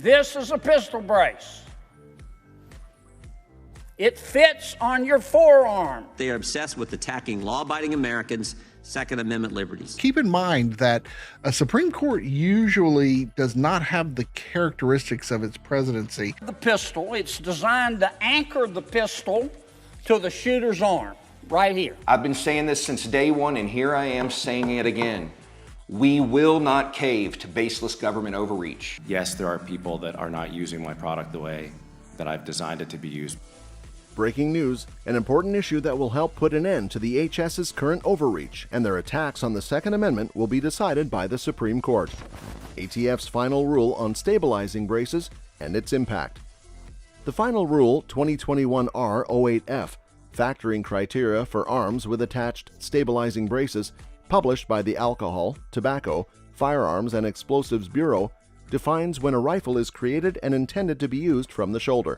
This is a pistol brace. It fits on your forearm. They are obsessed with attacking law-abiding Americans' Second Amendment liberties. Keep in mind that a Supreme Court usually does not have the characteristics of its presidency. The pistol, it's designed to anchor the pistol to the shooter's arm, right here. I've been saying this since day one, and here I am saying it again. We will not cave to baseless government overreach. Yes, there are people that are not using my product the way that I've designed it to be used. Breaking news, an important issue that will help put an end to the HS's current overreach and their attacks on the Second Amendment will be decided by the Supreme Court. ATF's final rule on stabilizing braces and its impact. The final rule, 2021R08F, factoring criteria for arms with attached stabilizing braces, published by the Alcohol, Tobacco, Firearms, and Explosives Bureau, defines when a rifle is created and intended to be used from the shoulder.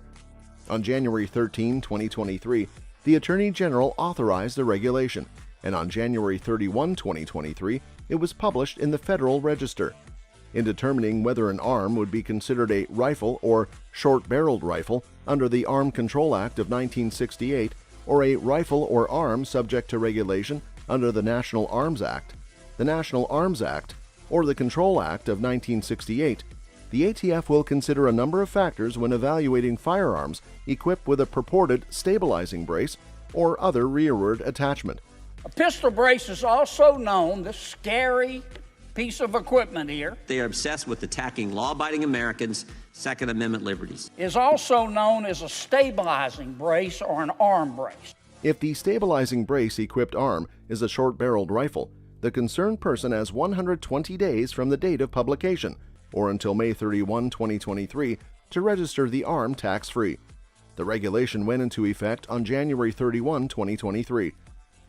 On January 13, 2023, the Attorney General authorized the regulation, and on January 31, 2023, it was published in the Federal Register. In determining whether an arm would be considered a rifle or short-barreled rifle under the Arm Control Act of 1968, or a rifle or arm subject to regulation under the National Arms Act, the National Arms Act, or the Control Act of 1968, the ATF will consider a number of factors when evaluating firearms equipped with a purported stabilizing brace or other rearward attachment. A pistol brace is also known, this scary piece of equipment here, They are obsessed with attacking law-abiding Americans' Second Amendment liberties. is also known as a stabilizing brace or an arm brace. If the stabilizing brace-equipped arm is a short-barreled rifle, the concerned person has 120 days from the date of publication, or until May 31, 2023, to register the arm tax-free. The regulation went into effect on January 31, 2023.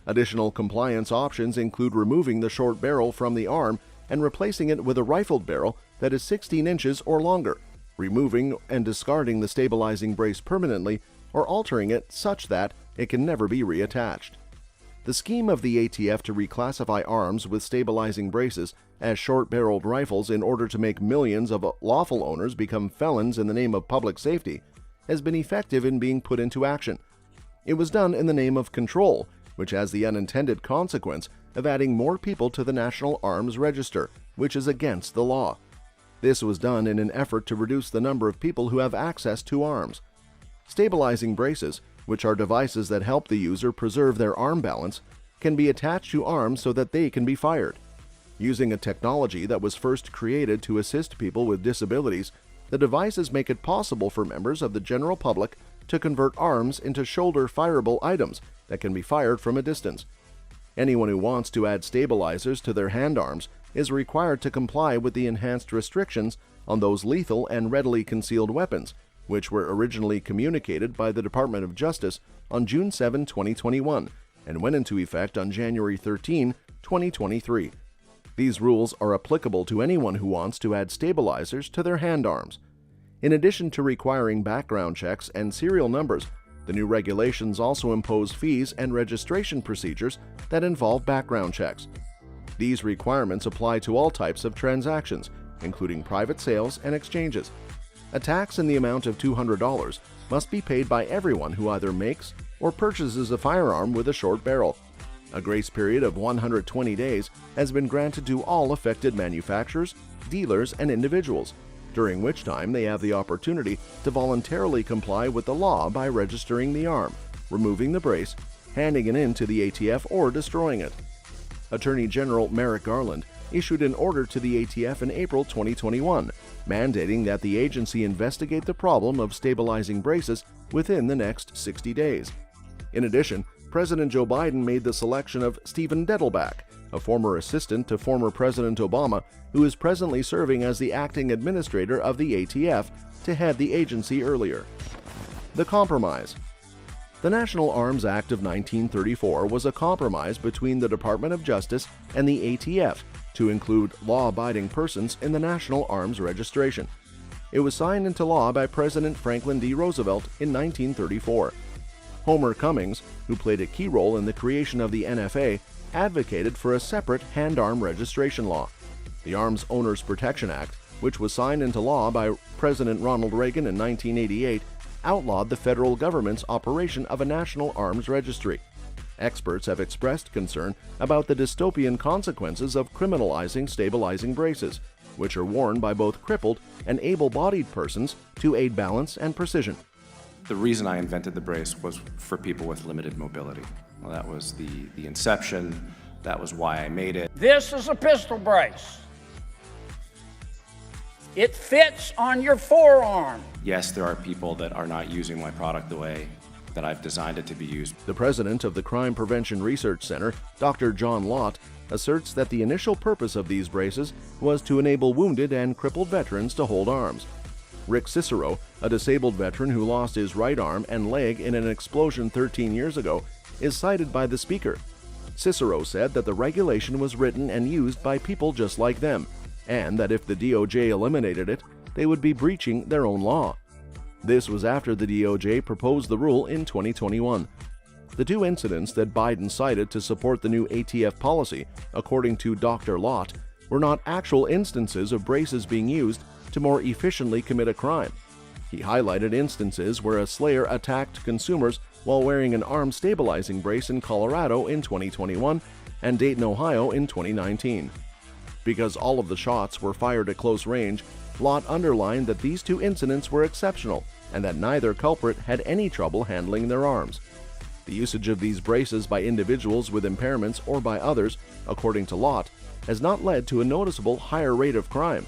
Additional compliance options include removing the short barrel from the arm and replacing it with a rifled barrel that is 16 inches or longer, removing and discarding the stabilizing brace permanently, or altering it such that it can never be reattached. The scheme of the ATF to reclassify arms with stabilizing braces as short-barreled rifles in order to make millions of lawful owners become felons in the name of public safety has been effective in being put into action. It was done in the name of control, which has the unintended consequence of adding more people to the National Arms Register, which is against the law. This was done in an effort to reduce the number of people who have access to arms. Stabilizing braces, which are devices that help the user preserve their arm balance, can be attached to arms so that they can be fired. Using a technology that was first created to assist people with disabilities, the devices make it possible for members of the general public to convert arms into shoulder-fireable items that can be fired from a distance. Anyone who wants to add stabilizers to their hand arms is required to comply with the enhanced restrictions on those lethal and readily concealed weapons, which were originally communicated by the Department of Justice on June 7, 2021, and went into effect on January 13, 2023. These rules are applicable to anyone who wants to add stabilizers to their hand arms. In addition to requiring background checks and serial numbers, the new regulations also impose fees and registration procedures that involve background checks. These requirements apply to all types of transactions, including private sales and exchanges. A tax in the amount of $200 must be paid by everyone who either makes or purchases a firearm with a short barrel. A grace period of 120 days has been granted to all affected manufacturers, dealers, and individuals, during which time they have the opportunity to voluntarily comply with the law by registering the arm, removing the brace, handing it in to the ATF, or destroying it. Attorney General Merrick Garland issued an order to the ATF in April 2021, mandating that the agency investigate the problem of stabilizing braces within the next 60 days. In addition, President Joe Biden made the selection of Stephen Dettelbach, a former assistant to former President Obama, who is presently serving as the acting administrator of the ATF, to head the agency earlier. The compromise. The National Arms Act of 1934 was a compromise between the Department of Justice and the ATF to include law-abiding persons in the National Arms Registration. It was signed into law by President Franklin D. Roosevelt in 1934. Homer Cummings, who played a key role in the creation of the NFA, advocated for a separate hand-arm registration law. The Arms Owners Protection Act, which was signed into law by President Ronald Reagan in 1988, outlawed the federal government's operation of a national arms registry. Experts have expressed concern about the dystopian consequences of criminalizing stabilizing braces, which are worn by both crippled and able-bodied persons to aid balance and precision. The reason I invented the brace was for people with limited mobility. Well, that was the inception. That was why I made it. This is a pistol brace. It fits on your forearm. Yes, there are people that are not using my product the way that I've designed it to be used. The president of the Crime Prevention Research Center, Dr. John Lott, asserts that the initial purpose of these braces was to enable wounded and crippled veterans to hold arms. Rick Cicero, a disabled veteran who lost his right arm and leg in an explosion 13 years ago, is cited by the speaker. Cicero said that the regulation was written and used by people just like them, and that if the DOJ eliminated it, they would be breaching their own law. This was after the DOJ proposed the rule in 2021. The two incidents that Biden cited to support the new ATF policy, according to Dr. Lott, were not actual instances of braces being used to more efficiently commit a crime. He highlighted instances where a slayer attacked consumers while wearing an arm stabilizing brace in Colorado in 2021 and Dayton, Ohio in 2019. Because all of the shots were fired at close range, Lott underlined that these two incidents were exceptional and that neither culprit had any trouble handling their arms. The usage of these braces by individuals with impairments or by others, according to Lott, has not led to a noticeable higher rate of crime.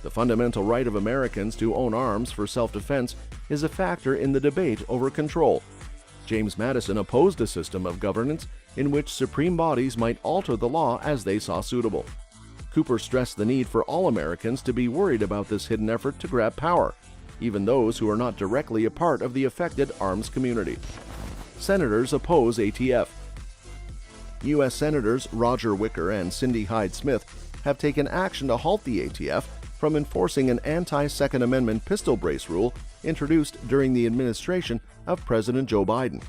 The fundamental right of Americans to own arms for self-defense is a factor in the debate over control. James Madison opposed a system of governance in which supreme bodies might alter the law as they saw suitable. Cooper stressed the need for all Americans to be worried about this hidden effort to grab power, even those who are not directly a part of the affected arms community. Senators oppose ATF. U.S. Senators Roger Wicker and Cindy Hyde-Smith have taken action to halt the ATF from enforcing an anti-Second Amendment pistol brace rule introduced during the administration of President Joe Biden.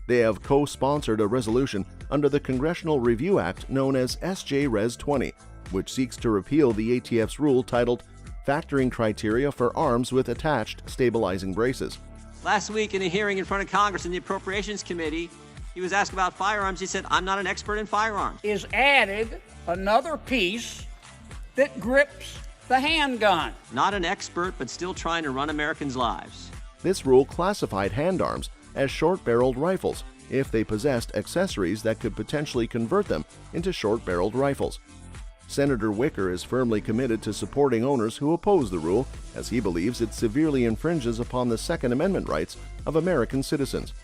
They have co-sponsored a resolution under the Congressional Review Act known as S.J. Res. 20, which seeks to repeal the ATF's rule titled Factoring Criteria for Arms with Attached Stabilizing Braces. Last week in a hearing in front of Congress in the Appropriations Committee, he was asked about firearms. He said, "I'm not an expert in firearms." Is added another piece that grips the handgun. Not an expert, but still trying to run Americans' lives. This rule classified handarms as short-barreled rifles if they possessed accessories that could potentially convert them into short-barreled rifles. Senator Wicker is firmly committed to supporting owners who oppose the rule, as he believes it severely infringes upon the Second Amendment rights of American citizens.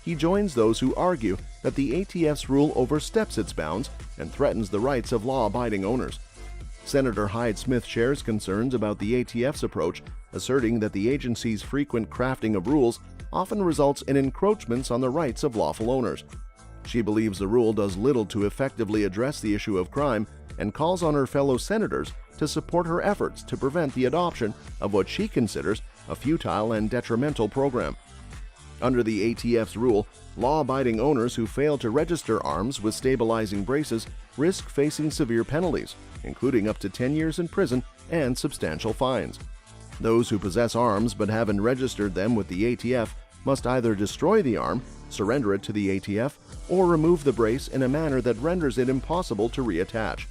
He joins those who argue that the ATF's rule oversteps its bounds and threatens the rights of law-abiding owners. Senator Hyde-Smith shares concerns about the ATF's approach, asserting that the agency's frequent crafting of rules often results in encroachments on the rights of lawful owners. She believes the rule does little to effectively address the issue of crime and calls on her fellow senators to support her efforts to prevent the adoption of what she considers a futile and detrimental program. Under the ATF's rule, law-abiding owners who fail to register arms with stabilizing braces risk facing severe penalties, including up to 10 years in prison and substantial fines. Those who possess arms but haven't registered them with the ATF must either destroy the arm, surrender it to the ATF, or remove the brace in a manner that renders it impossible to reattach.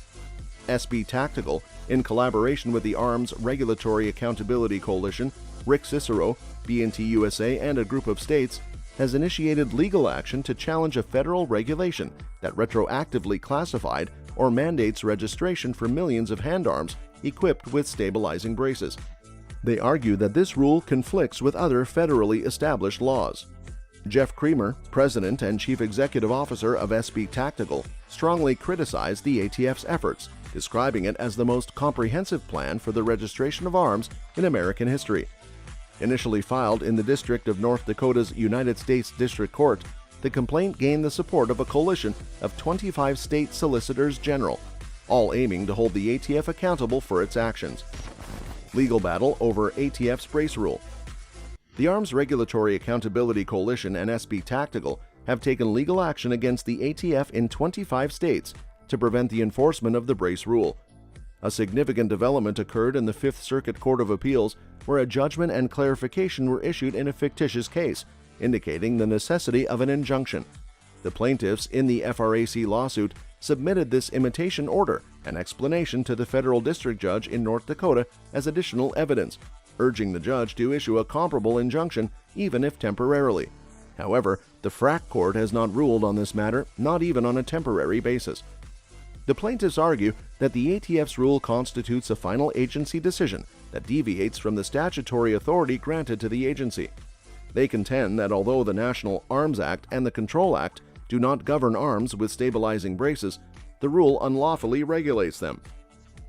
SB Tactical, in collaboration with the Arms Regulatory Accountability Coalition, Rick Cicero, B&T USA, and a group of states, has initiated legal action to challenge a federal regulation that retroactively classified or mandates registration for millions of handarms equipped with stabilizing braces. They argue that this rule conflicts with other federally established laws. Jeff Creamer, President and Chief Executive Officer of SB Tactical, strongly criticized the ATF's efforts, describing it as the most comprehensive plan for the registration of arms in American history. Initially filed in the District of North Dakota's United States District Court, the complaint gained the support of a coalition of 25 state solicitors general, all aiming to hold the ATF accountable for its actions. Legal battle over ATF's brace rule. The Arms Regulatory Accountability Coalition and SB Tactical have taken legal action against the ATF in 25 states to prevent the enforcement of the brace rule. A significant development occurred in the Fifth Circuit Court of Appeals, where a judgment and clarification were issued in a fictitious case, indicating the necessity of an injunction. The plaintiffs in the FRAC lawsuit submitted this imitation order and explanation to the federal district judge in North Dakota as additional evidence, urging the judge to issue a comparable injunction even if temporarily. However, the FRAC court has not ruled on this matter, not even on a temporary basis. The plaintiffs argue that the ATF's rule constitutes a final agency decision that deviates from the statutory authority granted to the agency. They contend that although the National Arms Act and the Control Act do not govern arms with stabilizing braces, the rule unlawfully regulates them.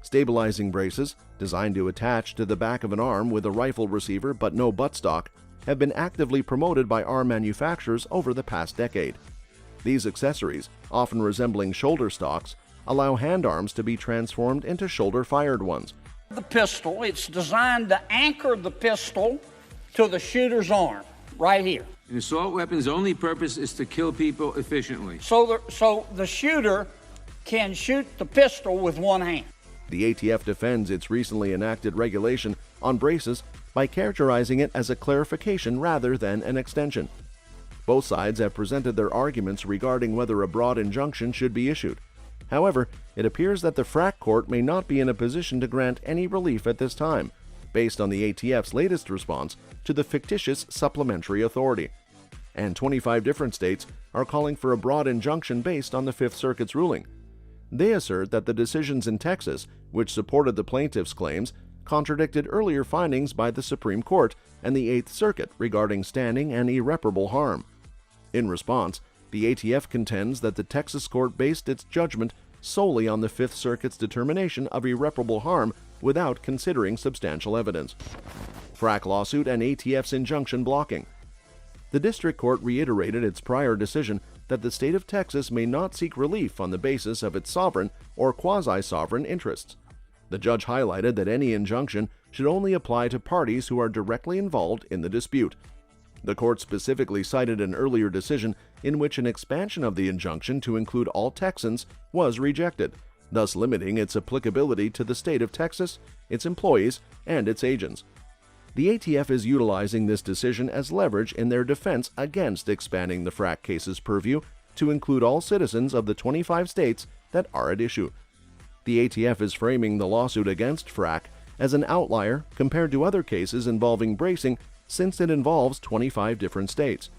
Stabilizing braces, designed to attach to the back of an arm with a rifle receiver but no buttstock, have been actively promoted by arm manufacturers over the past decade. These accessories, often resembling shoulder stocks, allow hand arms to be transformed into shoulder-fired ones. The pistol, it's designed to anchor the pistol to the shooter's arm, right here. An assault weapon's only purpose is to kill people efficiently. So the shooter can shoot the pistol with one hand. The ATF defends its recently enacted regulation on braces by characterizing it as a clarification rather than an extension. Both sides have presented their arguments regarding whether a broad injunction should be issued. However, it appears that the FRAC court may not be in a position to grant any relief at this time, based on the ATF's latest response to the fictitious supplementary authority. And 25 different states are calling for a broad injunction based on the Fifth Circuit's ruling. They assert that the decisions in Texas, which supported the plaintiffs' claims, contradicted earlier findings by the Supreme Court and the Eighth Circuit regarding standing and irreparable harm. In response, the ATF contends that the Texas court based its judgment solely on the Fifth Circuit's determination of irreparable harm without considering substantial evidence. FRAC lawsuit and ATF's injunction blocking. The district court reiterated its prior decision that the state of Texas may not seek relief on the basis of its sovereign or quasi-sovereign interests. The judge highlighted that any injunction should only apply to parties who are directly involved in the dispute. The court specifically cited an earlier decision in which an expansion of the injunction to include all Texans was rejected, thus limiting its applicability to the state of Texas, its employees, and its agents. The ATF is utilizing this decision as leverage in their defense against expanding the FRAC case's purview to include all citizens of the 25 states that are at issue. The ATF is framing the lawsuit against FRAC as an outlier compared to other cases involving bracing, since it involves 25 different states.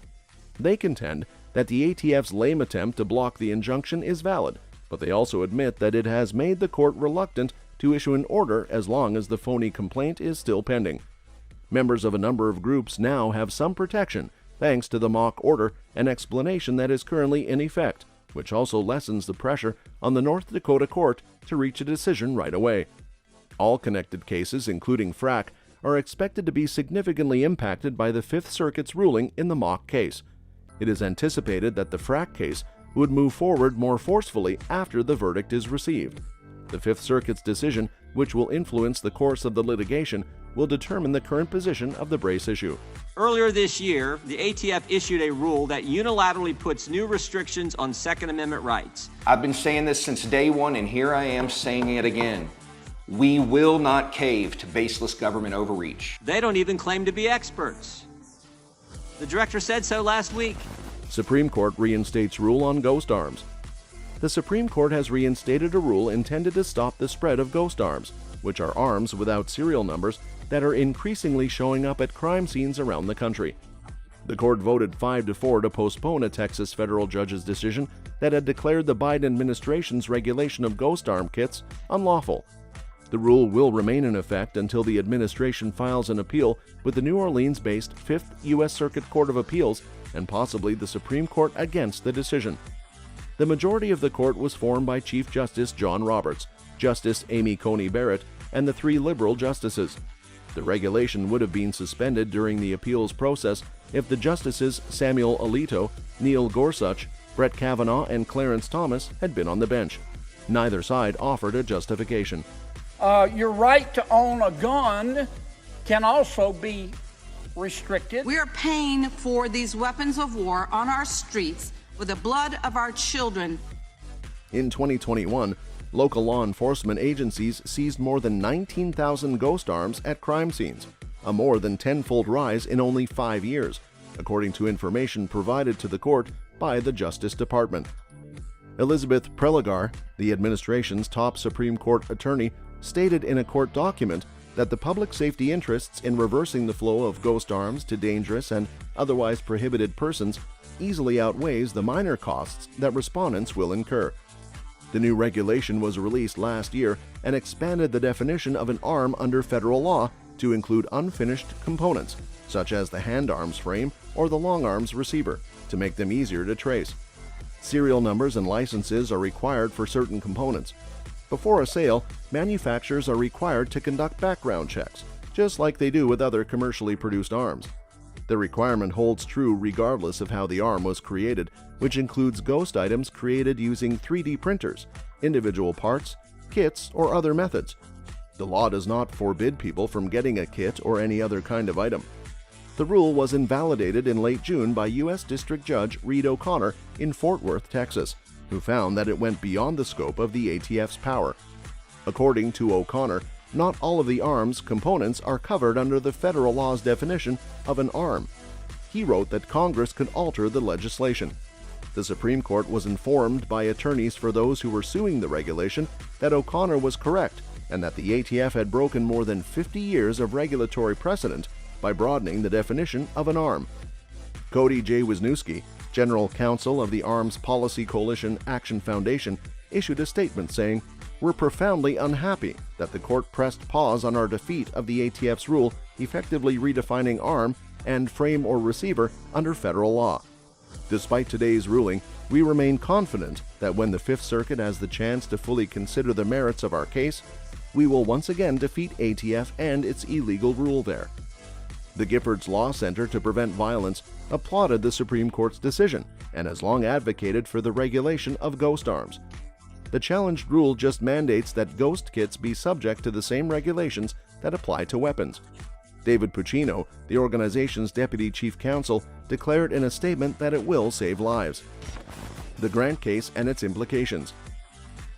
They contend that the ATF's lame attempt to block the injunction is valid, but they also admit that it has made the court reluctant to issue an order as long as the phony complaint is still pending. Members of a number of groups now have some protection thanks to the mock order and explanation that is currently in effect, which also lessens the pressure on the North Dakota court to reach a decision right away. All connected cases, including FRAC, are expected to be significantly impacted by the Fifth Circuit's ruling in the mock case. It is anticipated that the FRAC case would move forward more forcefully after the verdict is received. The Fifth Circuit's decision, which will influence the course of the litigation, will determine the current position of the brace issue. Earlier this year, the ATF issued a rule that unilaterally puts new restrictions on Second Amendment rights. I've been saying this since day one, and here I am saying it again. We will not cave to baseless government overreach. They don't even claim to be experts. The director said so last week. Supreme Court reinstates rule on ghost arms. The Supreme Court has reinstated a rule intended to stop the spread of ghost arms, which are arms without serial numbers that are increasingly showing up at crime scenes around the country. The court voted 5-4 to postpone a Texas federal judge's decision that had declared the Biden administration's regulation of ghost arm kits unlawful. The rule will remain in effect until the administration files an appeal with the New Orleans-based 5th U.S. Circuit Court of Appeals and possibly the Supreme Court against the decision. The majority of the court was formed by Chief Justice John Roberts, Justice Amy Coney Barrett, and the 3 liberal justices. The regulation would have been suspended during the appeals process if the justices Samuel Alito, Neil Gorsuch, Brett Kavanaugh, and Clarence Thomas had been on the bench. Neither side offered a justification. Your right to own a gun can also be restricted. We are paying for these weapons of war on our streets with the blood of our children. In 2021, local law enforcement agencies seized more than 19,000 ghost arms at crime scenes, a more than tenfold rise in only 5 years, according to information provided to the court by the Justice Department. Elizabeth Preligar, the administration's top Supreme Court attorney, stated in a court document that the public safety interests in reversing the flow of ghost arms to dangerous and otherwise prohibited persons easily outweighs the minor costs that respondents will incur. The new regulation was released last year and expanded the definition of an arm under federal law to include unfinished components, such as the hand arms frame or the long arms receiver, to make them easier to trace. Serial numbers and licenses are required for certain components. Before a sale, manufacturers are required to conduct background checks, just like they do with other commercially produced arms. The requirement holds true regardless of how the arm was created, which includes ghost items created using 3D printers, individual parts, kits, or other methods. The law does not forbid people from getting a kit or any other kind of item. The rule was invalidated in late June by U.S. District Judge Reed O'Connor in Fort Worth, Texas, who found that it went beyond the scope of the ATF's power. According to O'Connor, not all of the arm's components are covered under the federal law's definition of an arm. He wrote that Congress could alter the legislation. The Supreme Court was informed by attorneys for those who were suing the regulation that O'Connor was correct and that the ATF had broken more than 50 years of regulatory precedent by broadening the definition of an arm. Cody J. Wisniewski, General Counsel of the Arms Policy Coalition Action Foundation, issued a statement saying, "We're profoundly unhappy that the court pressed pause on our defeat of the ATF's rule effectively redefining arm and frame or receiver under federal law. Despite today's ruling, we remain confident that when the Fifth Circuit has the chance to fully consider the merits of our case, we will once again defeat ATF and its illegal rule there." The Giffords Law Center to Prevent Violence applauded the Supreme Court's decision and has long advocated for the regulation of ghost arms. The challenged rule just mandates that ghost kits be subject to the same regulations that apply to weapons. David Puccino, the organization's deputy chief counsel, declared in a statement that it will save lives. The Grant case and its implications.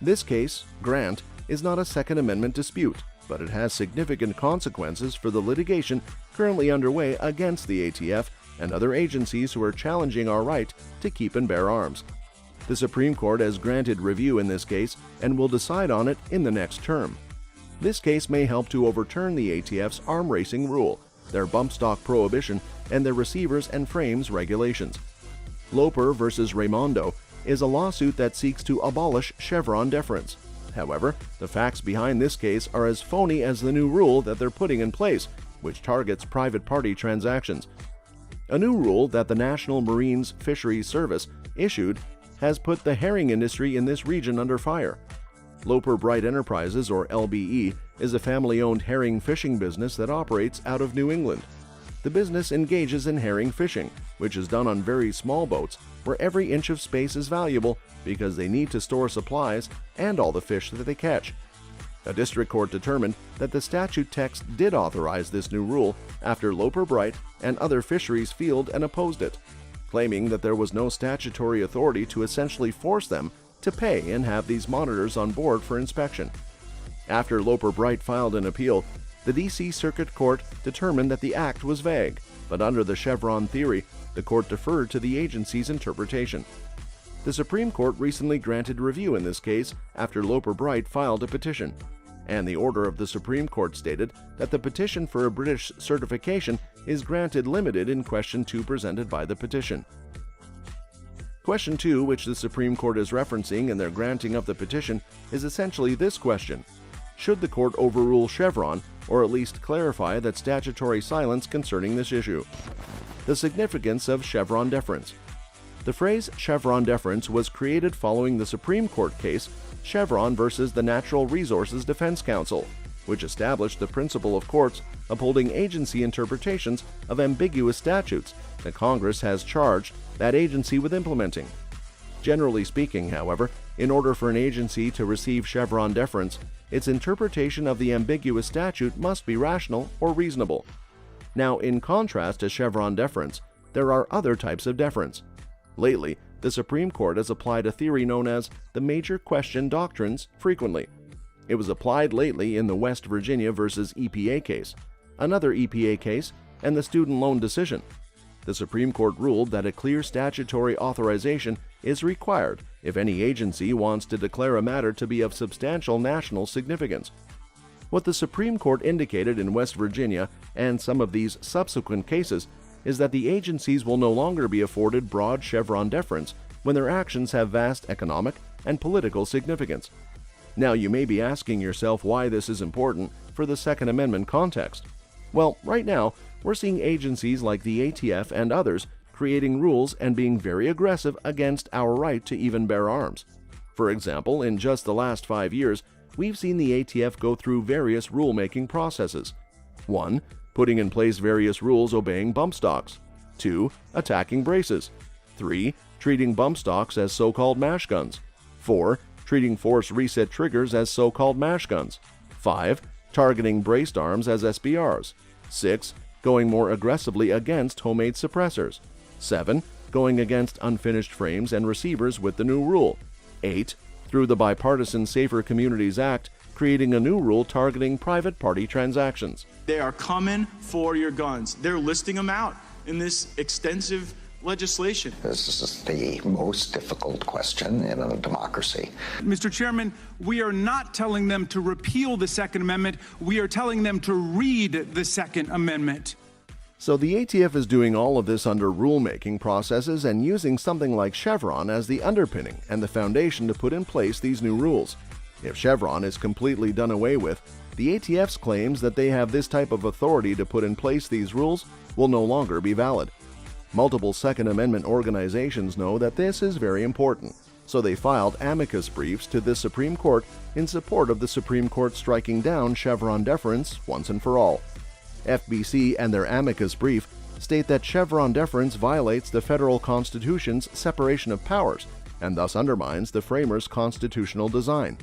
This case, Grant, is not a Second Amendment dispute, but it has significant consequences for the litigation currently underway against the ATF and other agencies who are challenging our right to keep and bear arms. The Supreme Court has granted review in this case and will decide on it in the next term. This case may help to overturn the ATF's arm racing rule, their bump stock prohibition, and their receivers and frames regulations. Loper versus Raimondo is a lawsuit that seeks to abolish Chevron deference. However, the facts behind this case are as phony as the new rule that they're putting in place, which targets private party transactions. A new rule that the National Marine Fisheries Service issued has put the herring industry in this region under fire. Loper Bright Enterprises, or LBE, is a family-owned herring fishing business that operates out of New England. The business engages in herring fishing, which is done on very small boats where every inch of space is valuable because they need to store supplies and all the fish that they catch. A district court determined that the statute text did authorize this new rule after Loper Bright and other fisheries field and opposed it, claiming that there was no statutory authority to essentially force them to pay and have these monitors on board for inspection. After Loper Bright filed an appeal, the D.C. Circuit Court determined that the act was vague, but under the Chevron theory, the court deferred to the agency's interpretation. The Supreme Court recently granted review in this case after Loper Bright filed a petition, and the order of the Supreme Court stated that the petition for a British certification is granted limited in Question 2 presented by the petition. Question 2, which the Supreme Court is referencing in their granting of the petition, is essentially this question: should the court overrule Chevron, or at least clarify that statutory silence concerning this issue? The significance of Chevron deference. The phrase Chevron deference was created following the Supreme Court case Chevron versus the Natural Resources Defense Council, which established the principle of courts upholding agency interpretations of ambiguous statutes that Congress has charged that agency with implementing. Generally speaking, however, in order for an agency to receive Chevron deference, its interpretation of the ambiguous statute must be rational or reasonable. Now, in contrast to Chevron deference, there are other types of deference. Lately, the Supreme Court has applied a theory known as the major question doctrines frequently. It was applied lately in the West Virginia versus EPA case, another EPA case, and the student loan decision. The Supreme Court ruled that a clear statutory authorization is required if any agency wants to declare a matter to be of substantial national significance. What the Supreme Court indicated in West Virginia and some of these subsequent cases is that the agencies will no longer be afforded broad Chevron deference when their actions have vast economic and political significance. Now, you may be asking yourself why this is important for the Second Amendment context. Well, right now, we're seeing agencies like the ATF and others creating rules and being very aggressive against our right to even bear arms. For example, in just the last 5 years, we've seen the ATF go through various rulemaking processes. 1. Putting in place various rules obeying bump stocks. 2. Attacking braces. 3. Treating bump stocks as so-called mash guns. 4. Treating force reset triggers as so-called mash guns. 5. Targeting braced arms as SBRs. 6. Going more aggressively against homemade suppressors. 7. Going against unfinished frames and receivers with the new rule. 8. Through the bipartisan Safer Communities Act, creating a new rule targeting private party transactions. They are coming for your guns. They're listing them out in this extensive legislation. This is the most difficult question in a democracy. Mr. Chairman, we are not telling them to repeal the Second Amendment. We are telling them to read the Second Amendment. So the ATF is doing all of this under rulemaking processes and using something like Chevron as the underpinning and the foundation to put in place these new rules. If Chevron is completely done away with, the ATF's claims that they have this type of authority to put in place these rules will no longer be valid. Multiple Second Amendment organizations know that this is very important, so they filed amicus briefs to the Supreme Court in support of the Supreme Court striking down Chevron deference once and for all. FBC and their amicus brief state that Chevron deference violates the federal Constitution's separation of powers and thus undermines the framers' constitutional design.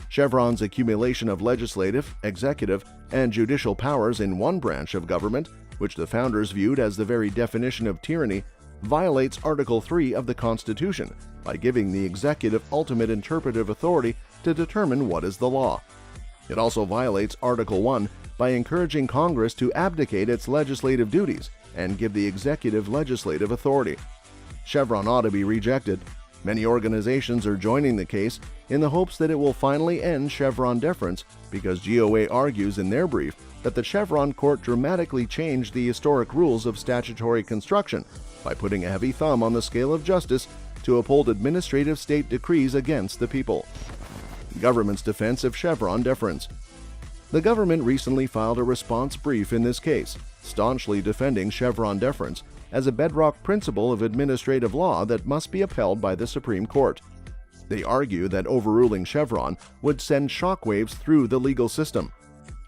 Chevron's accumulation of legislative, executive, and judicial powers in one branch of government, which the founders viewed as the very definition of tyranny, violates Article 3 of the Constitution by giving the executive ultimate interpretive authority to determine what is the law. It also violates Article 1 by encouraging Congress to abdicate its legislative duties and give the executive legislative authority. Chevron ought to be rejected. Many organizations are joining the case in the hopes that it will finally end Chevron deference because GOA argues in their brief that the Chevron court dramatically changed the historic rules of statutory construction by putting a heavy thumb on the scale of justice to uphold administrative state decrees against the people. Government's defense of Chevron deference. The government recently filed a response brief in this case, staunchly defending Chevron deference as a bedrock principle of administrative law that must be upheld by the Supreme Court. They argue that overruling Chevron would send shockwaves through the legal system.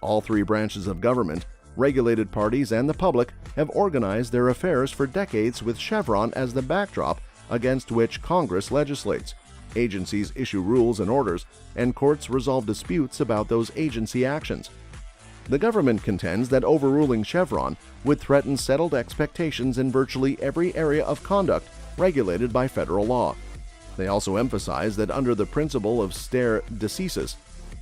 All three branches of government, regulated parties, and the public have organized their affairs for decades with Chevron as the backdrop against which Congress legislates. Agencies issue rules and orders, and courts resolve disputes about those agency actions. The government contends that overruling Chevron would threaten settled expectations in virtually every area of conduct regulated by federal law. They also emphasize that under the principle of stare decisis,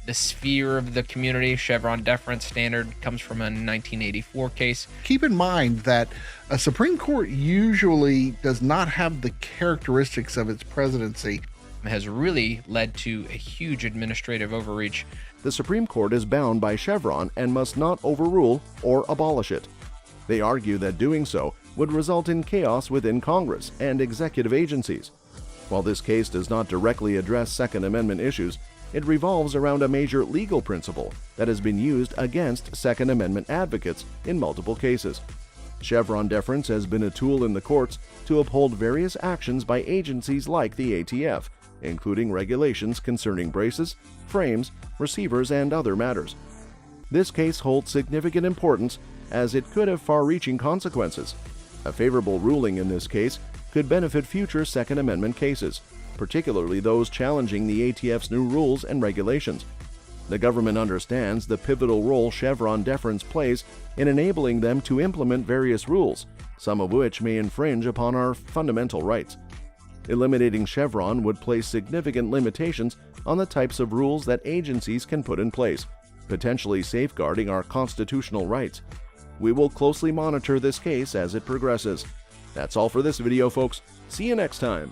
the sphere of the community Chevron deference standard comes from a 1984 case. Keep in mind that a Supreme Court usually does not have the characteristics of its presidency. Has really led to a huge administrative overreach. The Supreme Court is bound by Chevron and must not overrule or abolish it. They argue that doing so would result in chaos within Congress and executive agencies. While this case does not directly address Second Amendment issues, it revolves around a major legal principle that has been used against Second Amendment advocates in multiple cases. Chevron deference has been a tool in the courts to uphold various actions by agencies like the ATF, including regulations concerning braces, frames, receivers, and other matters. This case holds significant importance as it could have far-reaching consequences. A favorable ruling in this case could benefit future Second Amendment cases, particularly those challenging the ATF's new rules and regulations. The government understands the pivotal role Chevron deference plays in enabling them to implement various rules, some of which may infringe upon our fundamental rights. Eliminating Chevron would place significant limitations on the types of rules that agencies can put in place, potentially safeguarding our constitutional rights. We will closely monitor this case as it progresses. That's all for this video, folks. See you next time.